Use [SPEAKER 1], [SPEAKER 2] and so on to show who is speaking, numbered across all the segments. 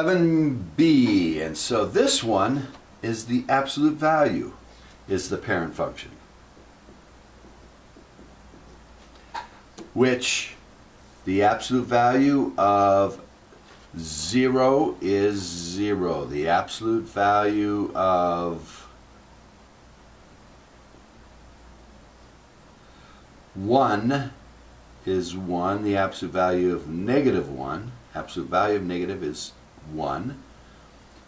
[SPEAKER 1] 11b, and so this one is the absolute value, is the parent function, which the absolute value of 0 is 0. The absolute value of 1 is 1. The absolute value of -1, absolute value of negative is 1.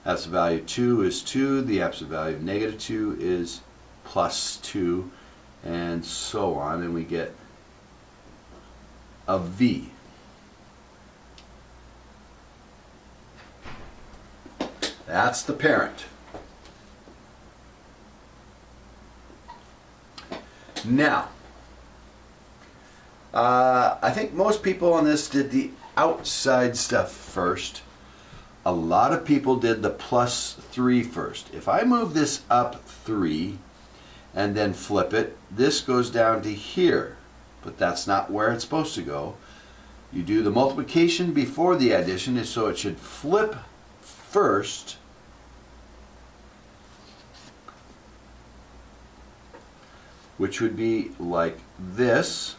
[SPEAKER 1] Absolute value of 2 is 2. The absolute value of -2 is +2, and so on, and we get a v. That's the parent. Now, I think most people on this did the outside stuff first. A lot of people did the +3 first. If I move this up 3 and then flip it, this goes down to here, but that's not where it's supposed to go. You do the multiplication before the addition, so it should flip first, which would be like this.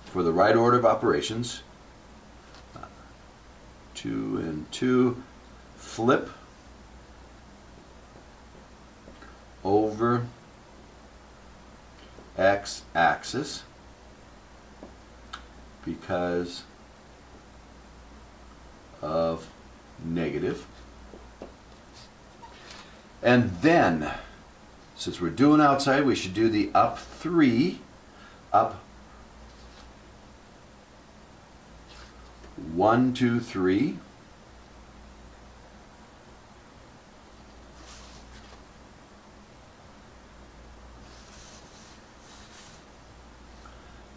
[SPEAKER 1] For the right order of operations, 2 and 2, flip over x-axis because of negative. And then, since we're doing outside, we should do the up 3, up 1, 2, 3.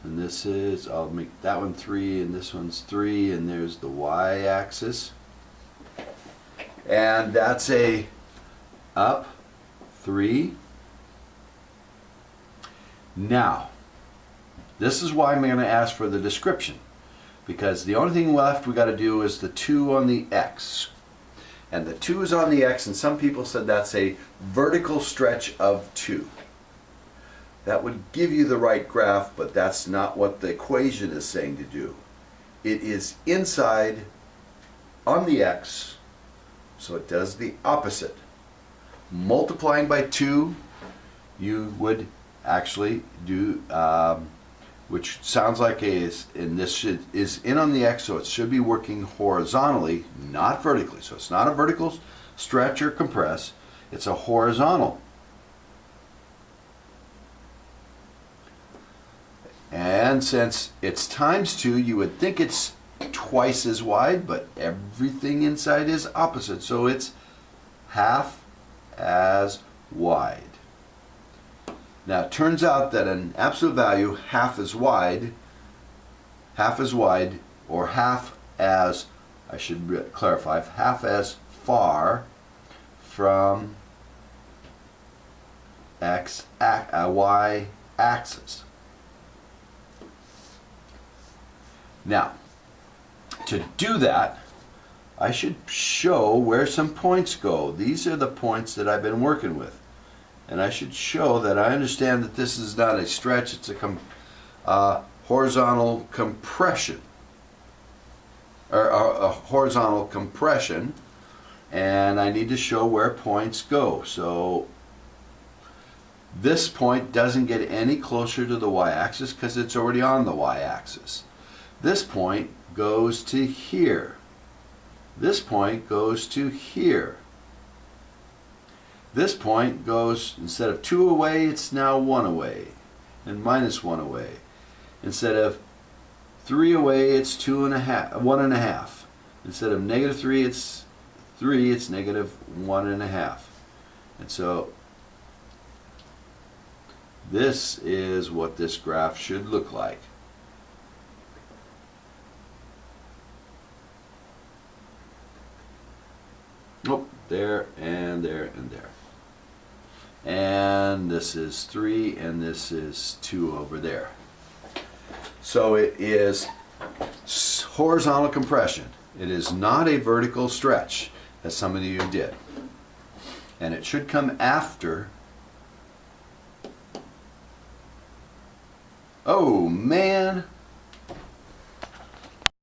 [SPEAKER 1] And this is, I'll make that one 3 and this one's 3, and there's the y-axis. And that's a up 3. Now, this is why I'm going to ask for the description, because the only thing left we got to do is the 2 on the x. And the 2 is on the x, and some people said that's a vertical stretch of 2. That would give you the right graph, but that's not what the equation is saying to do. It is inside on the x, so it does the opposite. Multiplying by 2, you would actually do, which sounds like is, and this is in on the x, so it should be working horizontally, not vertically. So it's not a vertical stretch or compress, it's a horizontal. And since it's times 2, you would think it's twice as wide, but everything inside is opposite, so it's half as wide. Now it turns out that an absolute value half as wide, or half as, I should clarify, half as far from y axis. Now, to do that, I should show where some points go. These are the points that I've been working with. And I should show that I understand that this is not a stretch, it's a horizontal compression. Or a horizontal compression. And I need to show where points go. So this point doesn't get any closer to the y-axis because it's already on the y-axis. This point goes to here. This point goes to here. This point goes, instead of 2 away, it's now 1 away, and -1 away. Instead of 3 away, it's 1.5. Instead of -3, it's 3, it's -1.5. And so this is what this graph should look like. Oh, there and there and there. And this is 3 and this is 2 over there. So it is horizontal compression. It is not a vertical stretch, as some of you did. And it should come after. Oh man,